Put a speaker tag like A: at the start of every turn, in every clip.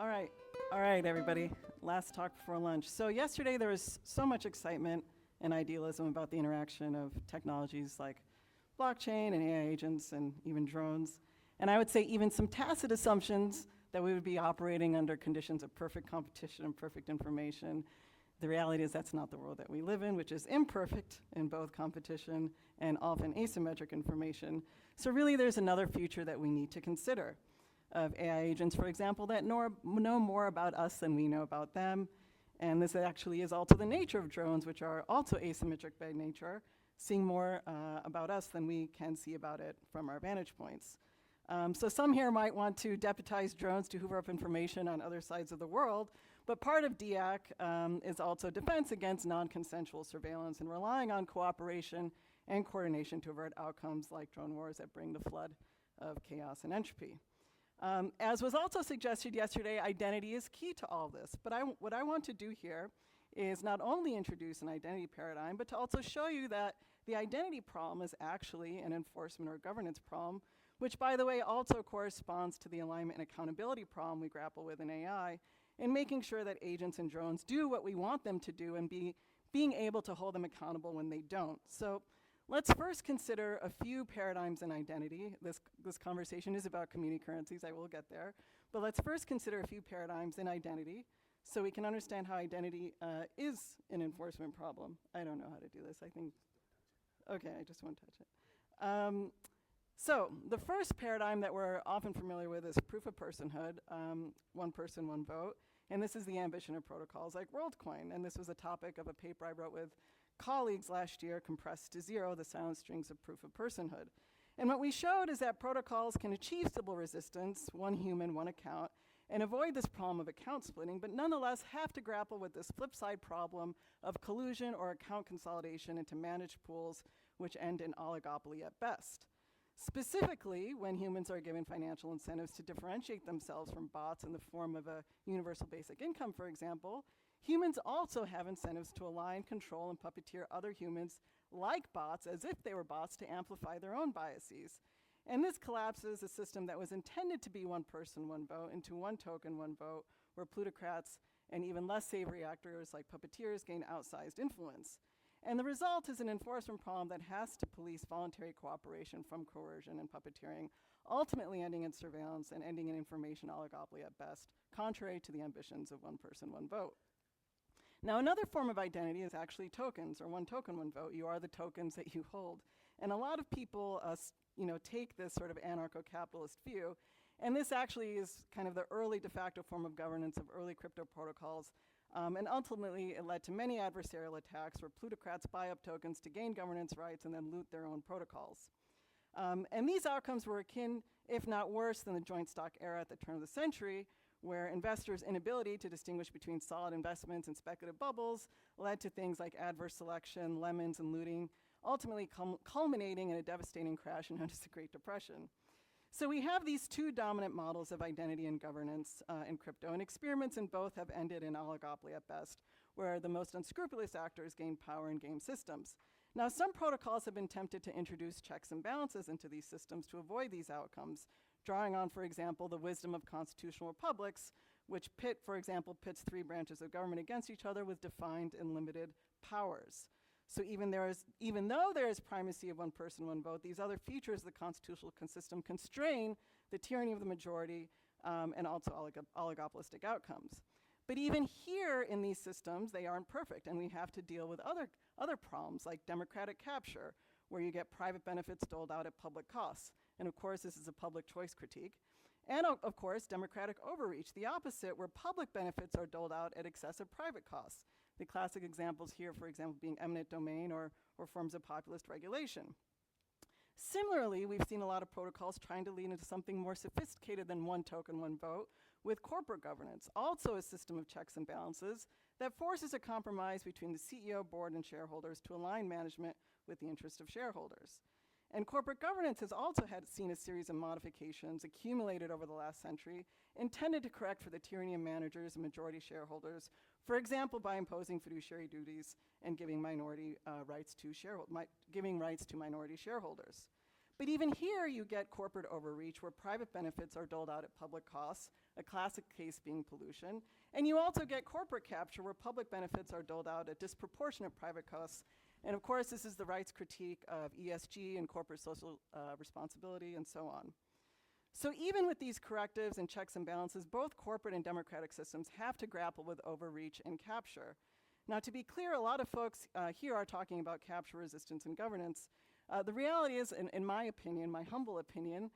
A: All right, everybody. Last talk before lunch. So yesterday there was so much excitement and idealism about the interaction of technologies like blockchain and AI agents and even drones. And I would say even some tacit assumptions that we would be operating under conditions of perfect competition and perfect information. The reality is that's not the world that we live in, which is imperfect in both competition and often asymmetric information. So really there's another future that we need to consider of AI agents, for example, that know more about us than we know about them. And this actually is also the nature of drones, which are also asymmetric by nature, seeing more about us than we can see about it from our vantage points. So some here might want to deputize drones to hoover up information on other sides of the world, but part of DAC is also defense against non-consensual surveillance and relying on cooperation and coordination to avert outcomes like drone wars that bring the flood of chaos and entropy. As was also suggested yesterday, identity is key to all this. But what I want to do here is not only introduce an identity paradigm, but to also show you that the identity problem is actually an enforcement or governance problem, which, by the way, also corresponds to the alignment and accountability problem we grapple with in AI, in making sure that agents and drones do what we want them to do and being able to hold them accountable when they don't. So let's first consider a few paradigms in identity. This conversation is about community currencies, I will get there. But let's first consider a few paradigms in identity so we can understand how identity is an enforcement problem. I don't know how to do this, I think. Okay, I just won't touch it. So the first paradigm that we're often familiar with is proof-of-personhood, one person, one vote. And this is the ambition of protocols like WorldCoin. And this was a topic of a paper I wrote with colleagues last year, Compressed to Zero, the silent strings of proof-of-personhood. And what we showed is that protocols can achieve Sybil resistance, one human, one account, and avoid this problem of account splitting, but nonetheless have to grapple with this flip side problem of collusion or account consolidation into managed pools, which end in oligopoly at best. Specifically, when humans are given financial incentives to differentiate themselves from bots in the form of a universal basic income, for example, humans also have incentives to align, control, and puppeteer other humans like bots as if they were bots to amplify their own biases. And this collapses a system that was intended to be one person, one vote into one token, one vote, where plutocrats and even less savory actors like puppeteers gain outsized influence. And the result is an enforcement problem that has to police voluntary cooperation from coercion and puppeteering, ultimately ending in surveillance and ending in information oligopoly at best, contrary to the ambitions of one person, one vote. Now, another form of identity is actually tokens, or one token, one vote. You are the tokens that you hold. And a lot of people take this sort of anarcho-capitalist view, and this actually is kind of the early de facto form of governance of early crypto protocols. And ultimately, it led to many adversarial attacks where plutocrats buy up tokens to gain governance rights and then loot their own protocols. And these outcomes were akin, if not worse, than the joint stock era at the turn of the century, where investors' inability to distinguish between solid investments and speculative bubbles led to things like adverse selection, lemons, and looting, ultimately culminating in a devastating crash known as the Great Depression. So we have these two dominant models of identity and governance in crypto, and experiments in both have ended in oligopoly at best, where the most unscrupulous actors gain power in game systems. Now, some protocols have been tempted to introduce checks and balances into these systems to avoid these outcomes, drawing on, for example, the wisdom of constitutional republics, which for example, pits three branches of government against each other with defined and limited powers. So even though there is primacy of one person, one vote, these other features of the constitutional system constrain the tyranny of the majority and also oligopolistic outcomes. But even here in these systems, they aren't perfect, and we have to deal with other problems like democratic capture, where you get private benefits doled out at public costs. And of course, this is a public choice critique. And of course, democratic overreach, the opposite, where public benefits are doled out at excessive private costs. The classic examples here, for example, being eminent domain or forms of populist regulation. Similarly, we've seen a lot of protocols trying to lead into something more sophisticated than one token, one vote, with corporate governance, also a system of checks and balances that forces a compromise between the CEO, board, and shareholders to align management with the interest of shareholders. And corporate governance has also seen a series of modifications accumulated over the last century intended to correct for the tyranny of managers and majority shareholders, for example, by imposing fiduciary duties and giving rights to minority shareholders. But even here, you get corporate overreach where private benefits are doled out at public costs, a classic case being pollution. And you also get corporate capture, where public benefits are doled out at disproportionate private costs. And of course, this is the right's critique of ESG and corporate social responsibility and so on. So even with these correctives and checks and balances, both corporate and democratic systems have to grapple with overreach and capture. Now, to be clear, a lot of folks here are talking about capture, resistance, and governance. The reality is, in my opinion, my humble opinion,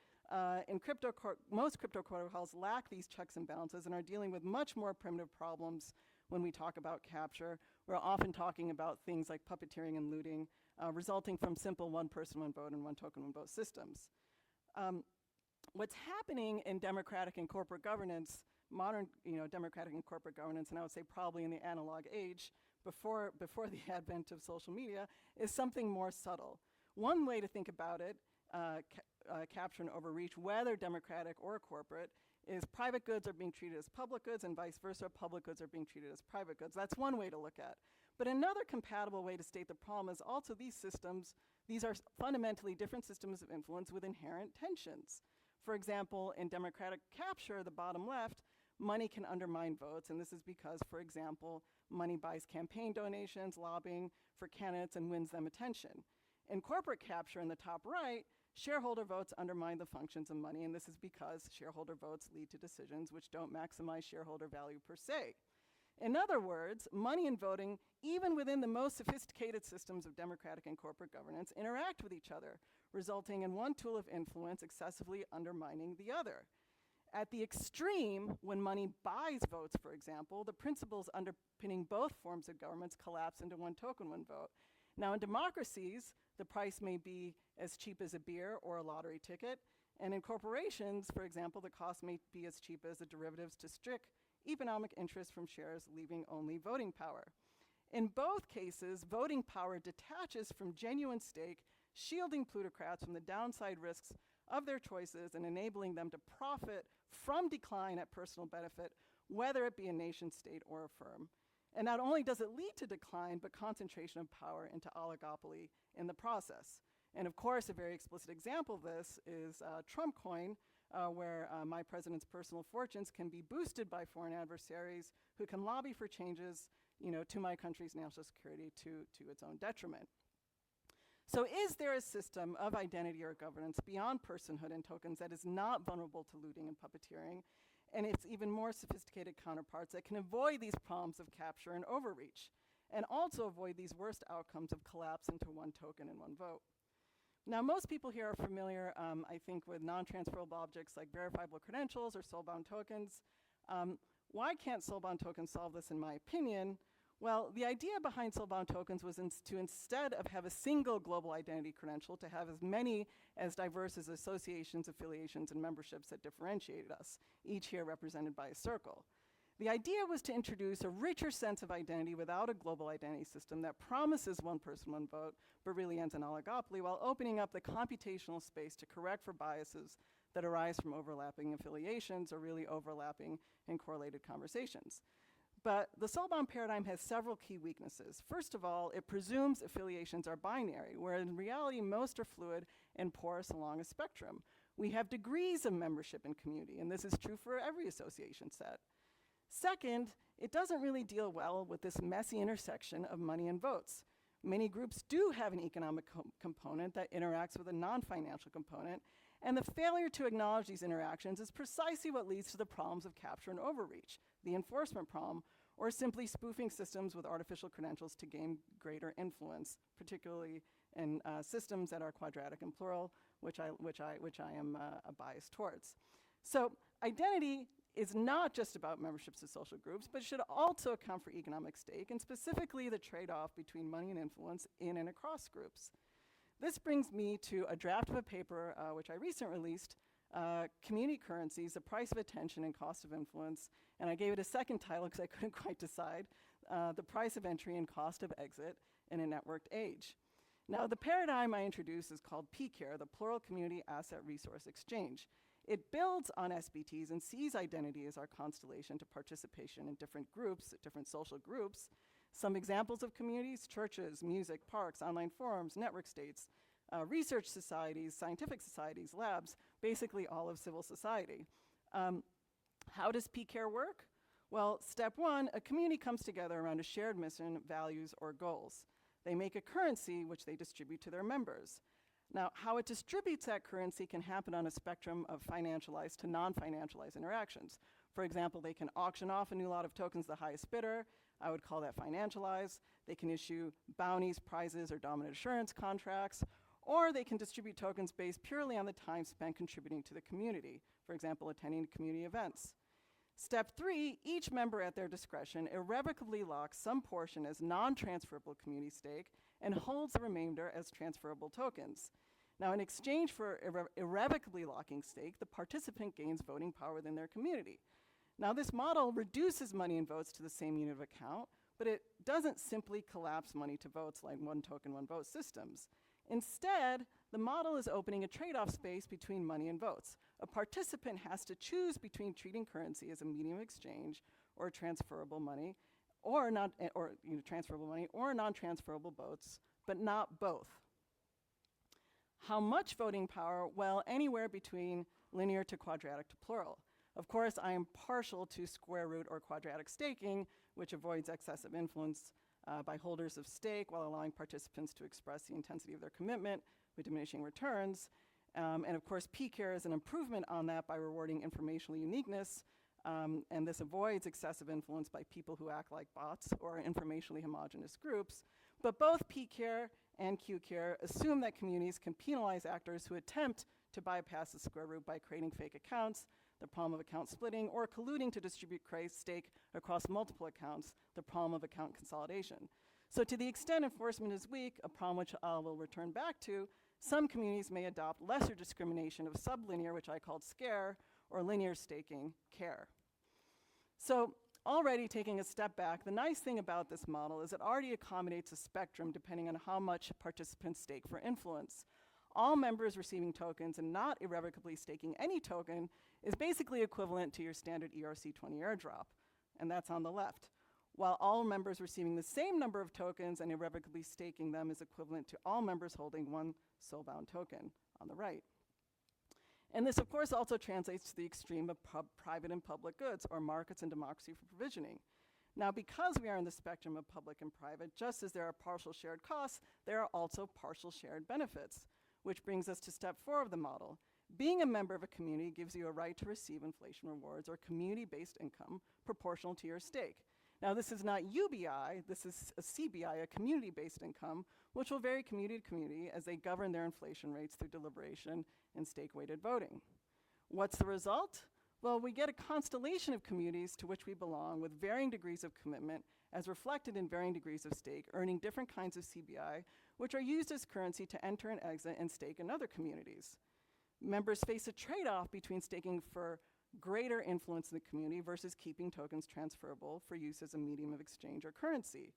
A: most crypto protocols lack these checks and balances and are dealing with much more primitive problems when we talk about capture. We're often talking about things like puppeteering and looting, resulting from simple one person, one vote, and one token, one vote systems. What's happening in democratic and corporate governance, modern democratic and corporate governance, and I would say probably in the analog age, before the advent of social media, is something more subtle. One way to think about it, capture and overreach, whether democratic or corporate, is private goods are being treated as public goods and vice versa, public goods are being treated as private goods. That's one way to look at. But another compatible way to state the problem is also these are fundamentally different systems of influence with inherent tensions. For example, in democratic capture, the bottom left, money can undermine votes, and this is because, for example, money buys campaign donations, lobbying for candidates, and wins them attention. In corporate capture, in the top right, shareholder votes undermine the functions of money, and this is because shareholder votes lead to decisions which don't maximize shareholder value per se. In other words, money and voting, even within the most sophisticated systems of democratic and corporate governance, interact with each other, resulting in one tool of influence excessively undermining the other. At the extreme, when money buys votes, for example, the principles underpinning both forms of governments collapse into one token, one vote. Now, in democracies, the price may be as cheap as a beer or a lottery ticket, and in corporations, for example, the cost may be as cheap as the derivatives to strict economic interest from shares, leaving only voting power. In both cases, voting power detaches from genuine stake, shielding plutocrats from the downside risks of their choices and enabling them to profit from decline at personal benefit, whether it be a nation state or a firm. And not only does it lead to decline, but concentration of power into oligopoly in the process. And of course, a very explicit example of this is Trump coin, where my president's personal fortunes can be boosted by foreign adversaries who can lobby for changes, to my country's national security to its own detriment. So is there a system of identity or governance beyond personhood and tokens that is not vulnerable to looting and puppeteering, and its even more sophisticated counterparts that can avoid these problems of capture and overreach, and also avoid these worst outcomes of collapse into one token and one vote? Now, most people here are familiar, I think, with non-transferable objects like verifiable credentials or soul-bound tokens. Why can't soul-bound tokens solve this, in my opinion? Well, the idea behind soul-bound tokens was to instead of have a single global identity credential, to have as many as diverse as associations, affiliations, and memberships that differentiated us, each here represented by a circle. The idea was to introduce a richer sense of identity without a global identity system that promises one person, one vote, but really ends in oligopoly, while opening up the computational space to correct for biases that arise from overlapping affiliations or really overlapping and correlated conversations. But the soul-bound paradigm has several key weaknesses. First of all, it presumes affiliations are binary, where in reality most are fluid and porous along a spectrum. We have degrees of membership in community, and this is true for every association set. Second, it doesn't really deal well with this messy intersection of money and votes. Many groups do have an economic component that interacts with a non-financial component, and the failure to acknowledge these interactions is precisely what leads to the problems of capture and overreach, the enforcement problem, or simply spoofing systems with artificial credentials to gain greater influence, particularly in systems that are quadratic and plural, which I am biased towards. So identity is not just about memberships to social groups, but should also account for economic stake, and specifically the trade-off between money and influence in and across groups. This brings me to a draft of a paper which I recently released, Community Currencies, the Price of Attention and Cost of Influence, and I gave it a second title because I couldn't quite decide, The Price of Entry and Cost of Exit in a Networked Age. Now, the paradigm I introduced is called PARE, the Plural Community Asset Resource Exchange. It builds on SBTs and sees identity as our constellation to participation in different groups, different social groups. Some examples of communities: churches, music, parks, online forums, network states, research societies, scientific societies, labs, basically all of civil society. How does PARE work? Well, step one, a community comes together around a shared mission, values, or goals. They make a currency which they distribute to their members. Now, how it distributes that currency can happen on a spectrum of financialized to non-financialized interactions. For example, they can auction off a new lot of tokens to the highest bidder. I would call that financialized. They can issue bounties, prizes, or dominant assurance contracts. Or they can distribute tokens based purely on the time spent contributing to the community. For example, attending community events. Step three, each member at their discretion irrevocably locks some portion as non-transferable community stake and holds the remainder as transferable tokens. Now, in exchange for irrevocably locking stake, the participant gains voting power within their community. Now, this model reduces money and votes to the same unit of account, but it doesn't simply collapse money to votes like one token, one vote systems. Instead, the model is opening a trade-off space between money and votes. A participant has to choose between treating currency as a medium of exchange or transferable money, or transferable money or non-transferable votes, but not both. How much voting power? Well, anywhere between linear to quadratic to plural. Of course, I am partial to square root or quadratic staking, which avoids excessive influence by holders of stake while allowing participants to express the intensity of their commitment with diminishing returns. And of course, PARE is an improvement on that by rewarding informational uniqueness, and this avoids excessive influence by people who act like bots or informationally homogeneous groups. But both PARE and QARE assume that communities can penalize actors who attempt to bypass the square root by creating fake accounts, the problem of account splitting, or colluding to distribute stake across multiple accounts, the problem of account consolidation. So to the extent enforcement is weak, a problem which I will return back to, some communities may adopt lesser discrimination of sublinear, which I called SCARE, or linear staking, CARE. So already taking a step back, the nice thing about this model is it already accommodates a spectrum depending on how much participants stake for influence. All members receiving tokens and not irrevocably staking any token is basically equivalent to your standard ERC20 airdrop, and that's on the left. While all members receiving the same number of tokens and irrevocably staking them is equivalent to all members holding one soul-bound token on the right. And this, of course, also translates to the extreme of private and public goods, or markets and democracy for provisioning. Now, because we are in the spectrum of public and private, just as there are partial shared costs, there are also partial shared benefits, which brings us to step 4 of the model. Being a member of a community gives you a right to receive inflation rewards or community-based income proportional to your stake. Now, this is not UBI, this is a CBI, a community-based income, which will vary community to community as they govern their inflation rates through deliberation and stake-weighted voting. What's the result? Well, we get a constellation of communities to which we belong with varying degrees of commitment as reflected in varying degrees of stake, earning different kinds of CBI, which are used as currency to enter and exit and stake in other communities. Members face a trade-off between staking for greater influence in the community versus keeping tokens transferable for use as a medium of exchange or currency,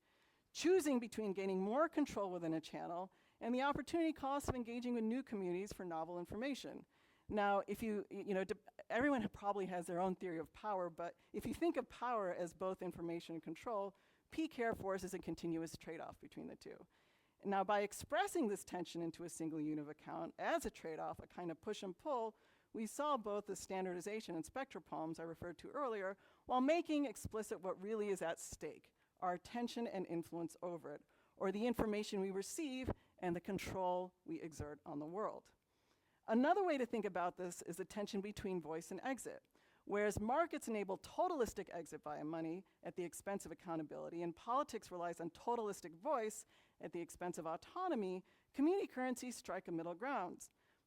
A: choosing between gaining more control within a channel and the opportunity cost of engaging with new communities for novel information. Now, if everyone probably has their own theory of power, but if you think of power as both information and control, PARE forces a continuous trade-off between the two. Now, by expressing this tension into a single unit of account as a trade-off, a kind of push and pull, we saw both the standardization and spectral problems I referred to earlier, while making explicit what really is at stake, our attention and influence over it, or the information we receive and the control we exert on the world. Another way to think about this is the tension between voice and exit. Whereas markets enable totalistic exit via money at the expense of accountability, and politics relies on totalistic voice at the expense of autonomy, community currencies strike a middle ground.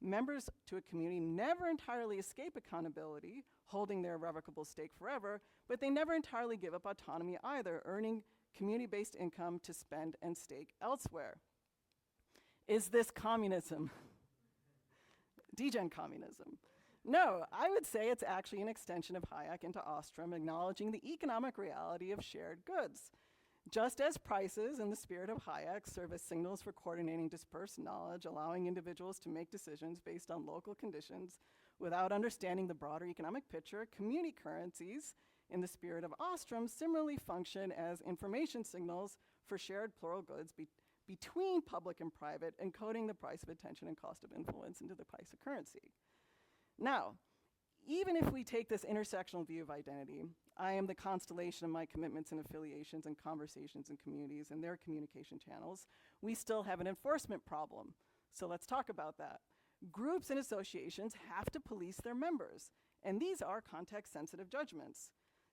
A: Members to a community never entirely escape accountability, holding their irrevocable stake forever, but they never entirely give up autonomy either, earning community-based income to spend and stake elsewhere. Is this communism? Degen communism. No, I would say it's actually an extension of Hayek into Ostrom, acknowledging the economic reality of shared goods. Just as prices, in the spirit of Hayek, serve as signals for coordinating dispersed knowledge, allowing individuals to make decisions based on local conditions without understanding the broader economic picture, community currencies, in the spirit of Ostrom, similarly function as information signals for shared plural goods between public and private, encoding the price of attention and cost of influence into the price of currency. Now, Even if we take this intersectional view of identity, I am the constellation of my commitments and affiliations and conversations and communities and their communication channels, we still have an enforcement problem. So let's talk about that. Groups and associations have to police their members, and these are context-sensitive judgments.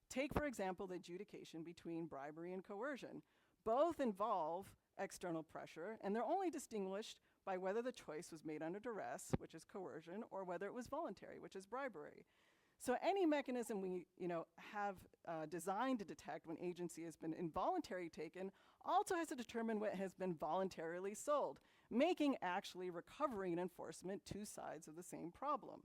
A: Take, for example, the adjudication between bribery and coercion. Both involve external pressure, and they're only distinguished by whether the choice was made under duress, which is coercion, or whether it was voluntary, which is bribery. So any mechanism we have designed to detect when agency has been involuntarily taken also has to determine what has been voluntarily sold, making actually recovery and enforcement two sides of the same problem.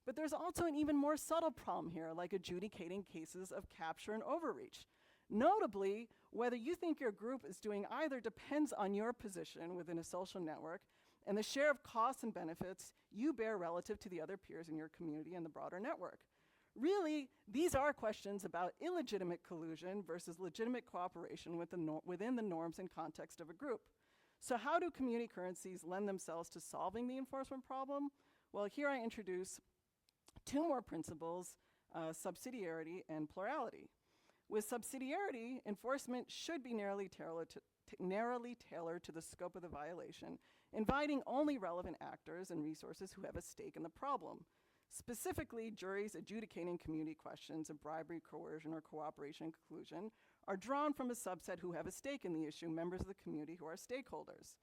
A: But there's also an even more subtle problem here, like adjudicating cases of capture and overreach. Notably, whether you think your group is doing either depends on your position within a social network and the share of costs and benefits you bear relative to the other peers in your community and the broader network. Really, these are questions about illegitimate collusion versus legitimate cooperation within the norms and context of a group. So how do community currencies lend themselves to solving the enforcement problem? Well, here I introduce two more principles, subsidiarity and plurality. With subsidiarity, enforcement should be narrowly tailored to the scope of the violation, inviting only relevant actors and resources who have a stake in the problem. Specifically, juries adjudicating community questions of bribery, coercion, or cooperation and collusion are drawn from a subset who have a stake in the issue, members of the community who are stakeholders.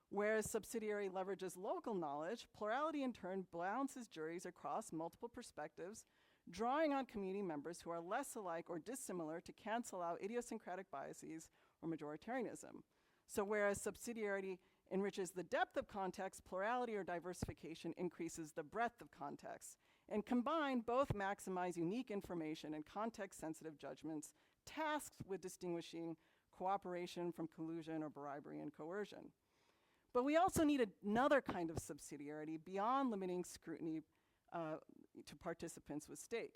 A: Whereas subsidiary leverages local knowledge, plurality in turn balances juries across multiple perspectives, drawing on community members who are less alike or dissimilar to cancel out idiosyncratic biases or majoritarianism. So whereas subsidiarity enriches the depth of context, plurality or diversification increases the breadth of context. And combined, both maximize unique information and context-sensitive judgments tasked with distinguishing cooperation from collusion or bribery and coercion. But we also need another kind of subsidiarity beyond limiting scrutiny to participants with stake.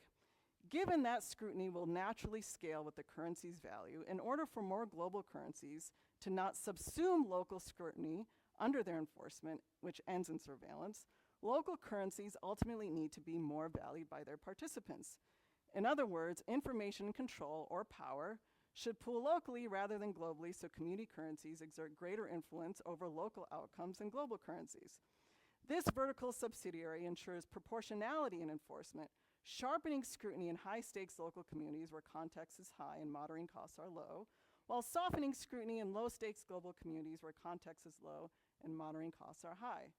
A: Given that scrutiny will naturally scale with the currency's value, in order for more global currencies to not subsume local scrutiny under their enforcement, which ends in surveillance, local currencies ultimately need to be more valued by their participants. In other words, information control or power should pool locally rather than globally, so community currencies exert greater influence over local outcomes than global currencies. This vertical subsidiary ensures proportionality in enforcement, sharpening scrutiny in high-stakes local communities where context is high and moderating costs are low, while softening scrutiny in low-stakes global communities where context is low and moderating costs are high.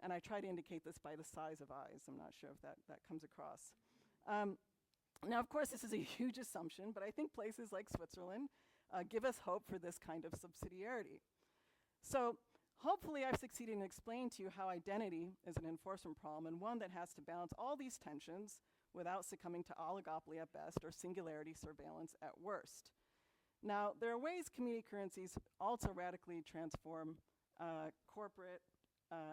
A: And I try to indicate this by the size of eyes. I'm not sure if that comes across. Now, of course, this is a huge assumption, but I think places like Switzerland give us hope for this kind of subsidiarity. So hopefully I've succeeded in explaining to you how identity is an enforcement problem and one that has to balance all these tensions without succumbing to oligopoly at best or singularity surveillance at worst. Now, there are ways community currencies also radically transform corporate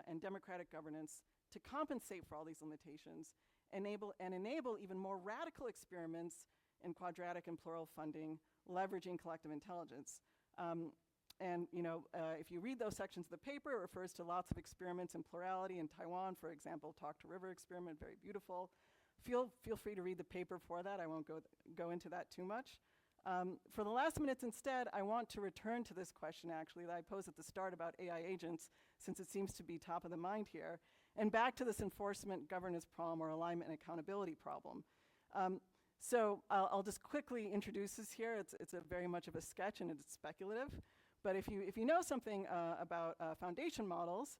A: and democratic governance to compensate for all these limitations, enable even more radical experiments in quadratic and plural funding, leveraging collective intelligence. If you read those sections of the paper, it refers to lots of experiments in plurality in Taiwan, for example, Talk to River experiment, very beautiful. Feel free to read the paper for that. I won't go into that too much. For the last minutes instead, I want to return to this question actually that I posed at the start about AI agents, since it seems to be top of the mind here, and back to this enforcement governance problem or alignment and accountability problem. So I'll just quickly introduce this here. It's a very much of a sketch and it's speculative. But if you know something about foundation models,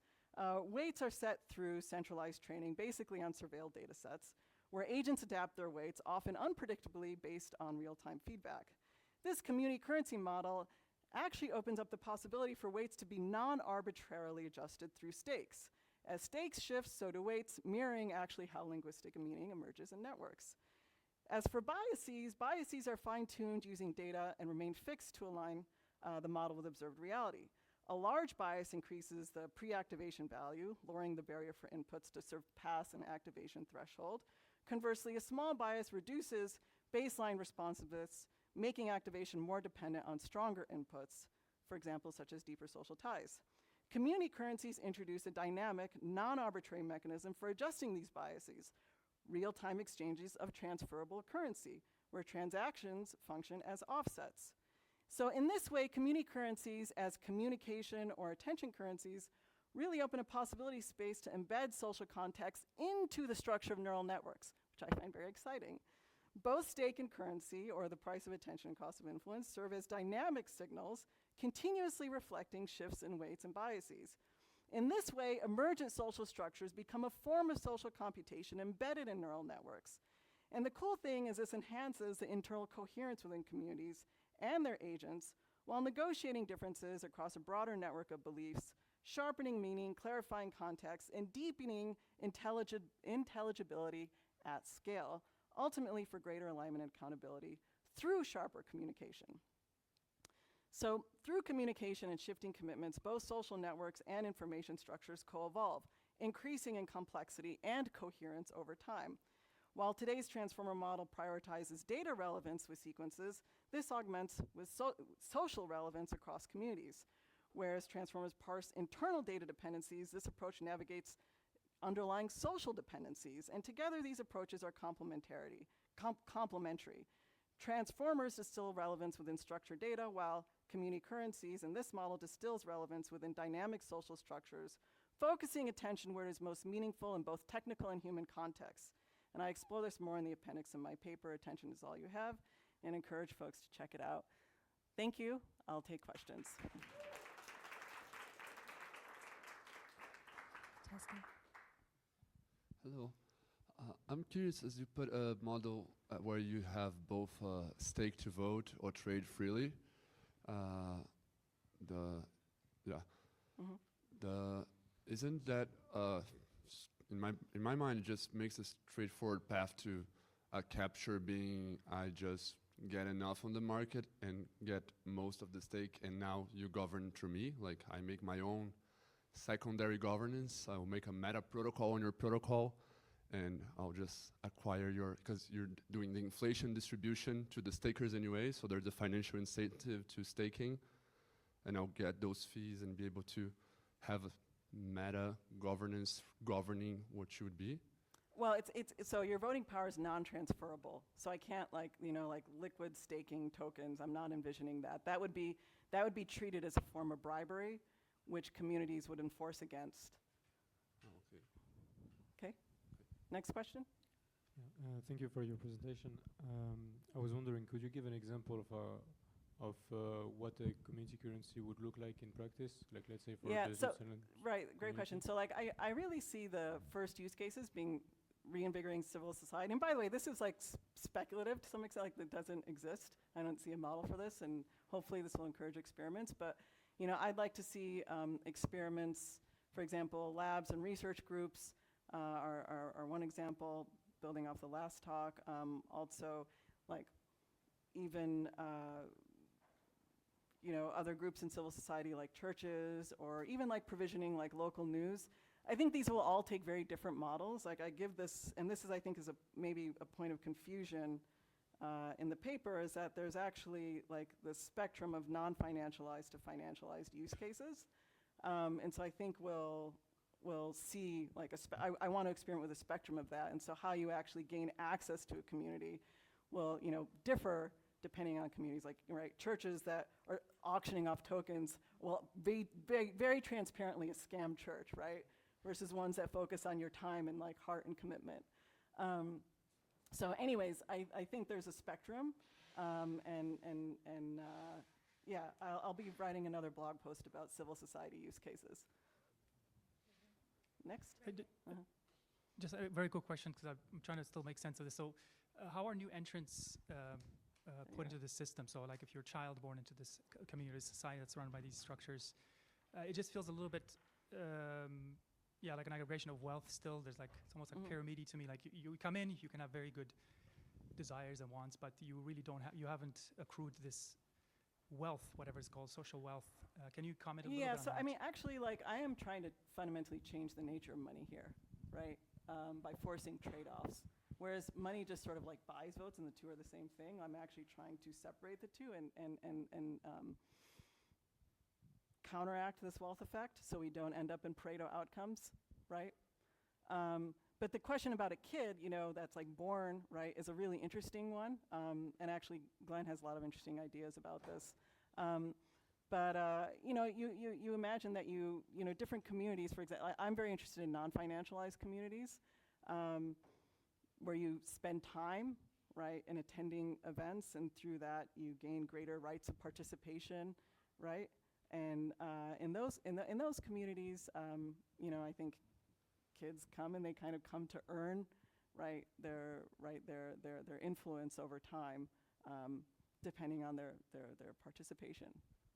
A: weights are set through centralized training, basically on surveilled data sets, where agents adapt their weights, often unpredictably based on real-time feedback. This community currency model actually opens up the possibility for weights to be non-arbitrarily adjusted through stakes. As stakes shift, so do weights, mirroring actually how linguistic meaning emerges in networks. As for biases are fine-tuned using data and remain fixed to align the model with observed reality. A large bias increases the pre-activation value, lowering the barrier for inputs to surpass an activation threshold. Conversely, a small bias reduces baseline responsiveness, making activation more dependent on stronger inputs, for example, such as deeper social ties. Community currencies introduce a dynamic, non-arbitrary mechanism for adjusting these biases, real-time exchanges of transferable currency, where transactions function as offsets. So in this way, community currencies as communication or attention currencies really open a possibility space to embed social context into the structure of neural networks, which I find very exciting. Both stake and currency, or the price of attention and cost of influence, serve as dynamic signals, continuously reflecting shifts in weights and biases. In this way, emergent social structures become a form of social computation embedded in neural networks. And the cool thing is this enhances the internal coherence within communities and their agents while negotiating differences across a broader network of beliefs, sharpening meaning, clarifying context, and deepening intelligibility at scale, ultimately for greater alignment and accountability through sharper communication. So through communication and shifting commitments, both social networks and information structures co-evolve, increasing in complexity and coherence over time. While today's transformer model prioritizes data relevance with sequences, this augments with social relevance across communities. Whereas transformers parse internal data dependencies, this approach navigates underlying social dependencies, and together these approaches are complementary. Transformers distill relevance within structured data, while community currencies in this model distills relevance within dynamic social structures, focusing attention where it is most meaningful in both technical and human contexts. And I explore this more in the appendix of my paper, Attention is All You Have, and encourage folks to check it out. Thank you. I'll take questions.
B: Hello. I'm curious, as you put a model where you have both stake to vote or trade freely, isn't that in my mind it just makes a straightforward path to capture being I just get enough on the market and get most of the stake, and now you govern through me. Like I make my own secondary governance. I'll make a meta protocol on your protocol, and I'll just acquire because you're doing the inflation distribution to the stakers anyway, so there's a financial incentive to staking, and I'll get those fees and be able to have a meta governance governing what you would be.
A: Well, so your voting power is non-transferable. So I can't like liquid staking tokens. I'm not envisioning that. That would be treated as a form of bribery, which communities would enforce against.
B: Oh, okay.
A: Okay. Next question.
C: Yeah, thank you for your presentation. I was wondering, could you give an example of what a community currency would look like in practice? Like, let's say for the Zuitzerland
A: right, great question. So like, I really see the first use cases being reinvigorating civil society. And by the way, this is like speculative to some extent, like it doesn't exist. I don't see a model for this, and hopefully this will encourage experiments. But I'd like to see experiments, for example, labs and research groups are one example, building off the last talk. Also, like even other groups in civil society like churches, or even like provisioning like local news. I think these will all take very different models. Like I give this, and this is I think is maybe a point of confusion in the paper, is that there's actually like the spectrum of non-financialized to financialized use cases. And so I think we'll see like I want to experiment with a spectrum of that. And so how you actually gain access to a community will differ depending on communities. Like churches that are auctioning off tokens will be very, very transparently a scam church, right? Versus ones that focus on your time and like heart and commitment. So anyways, I think there's a spectrum, yeah, I'll be writing another blog post about civil society use cases. Next.
D: Just a very quick question, because I'm trying to still make sense of this. So how are new entrants put into the system? So like if you're a child born into this community society that's run by these structures, it just feels a little bit like an aggregation of wealth still. There's like, it's almost like pyramid to me. Like you come in, you can have very good desires and wants, but you really you haven't accrued this wealth, whatever it's called, social wealth. Can you comment a little bit on that?
A: Yeah, so I mean, actually, like I am trying to fundamentally change the nature of money here, right? By forcing trade-offs. Whereas money just sort of like buys votes and the two are the same thing, I'm actually trying to separate the two and counteract this wealth effect so we don't end up in Pareto outcomes, right? But the question about a kid, that's like born, right, is a really interesting one. And actually, Glenn has a lot of interesting ideas about this. But you imagine that different communities, for example, I'm very interested in non-financialized communities, where you spend time, right, in attending events, and through that you gain greater rights of participation, right? And in those communities, I think kids come and they kind of come to earn, right, their influence over time, depending on their participation,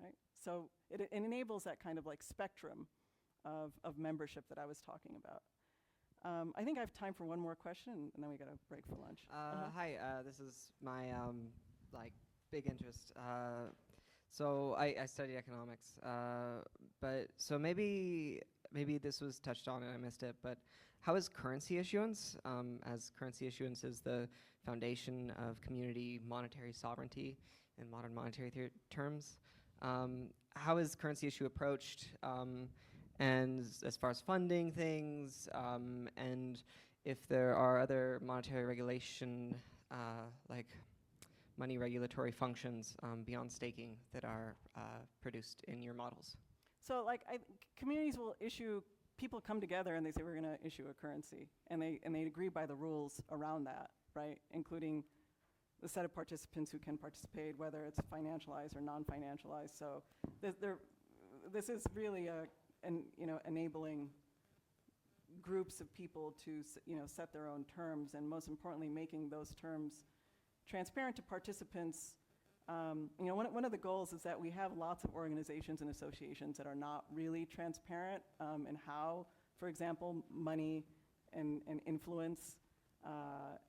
A: right? So it enables that kind of like spectrum of membership that I was talking about. I think I have time for one more question, and then we got to break for lunch.
E: Hi, this is my big interest. So I study economics, but so maybe this was touched on and I missed it, but how is currency issuance, as currency issuance is the foundation of community monetary sovereignty in modern monetary terms, how is currency issue approached, and as far as funding things, and if there are other monetary regulation, like money regulatory functions beyond staking that are produced in your models?
A: So communities will people come together and they say, we're going to issue a currency, and they agree by the rules around that, right? Including the set of participants who can participate, whether it's financialized or non-financialized. So this is really enabling groups of people to set their own terms, and most importantly, making those terms transparent to participants. One of the goals is that we have lots of organizations and associations that are not really transparent in how, for example, money and influence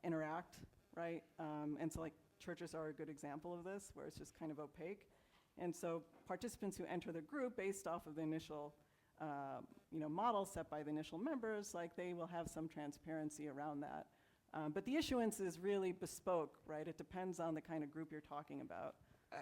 A: interact, right? And so churches are a good example of this, where it's just kind of opaque. And so participants who enter the group based off of the initial model set by the initial members, they will have some transparency around that. But the issuance is really bespoke, right? It depends on the kind of group you're talking about.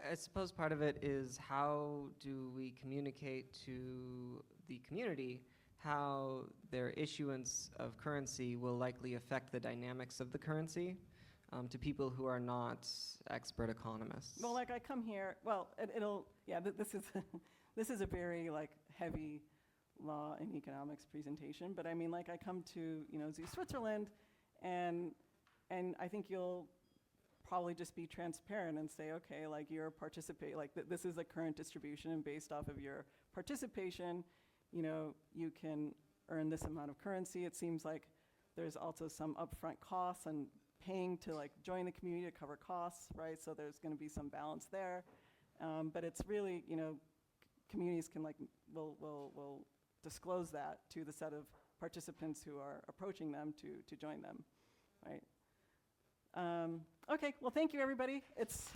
E: I suppose part of it is, how do we communicate to the community how their issuance of currency will likely affect the dynamics of the currency to people who are not expert economists?
A: Well, I come here, this is a very heavy law and economics presentation, but I mean, I come to Zuitzerland, and I think you'll probably just be transparent and say, okay, you're this is a current distribution, and based off of your participation, you can earn this amount of currency. It seems like there's also some upfront costs and paying to join the community to cover costs, right? So there's going to be some balance there, but it's really communities can will disclose that to the set of participants who are approaching them to join them, right? Okay, well, thank you, everybody. It's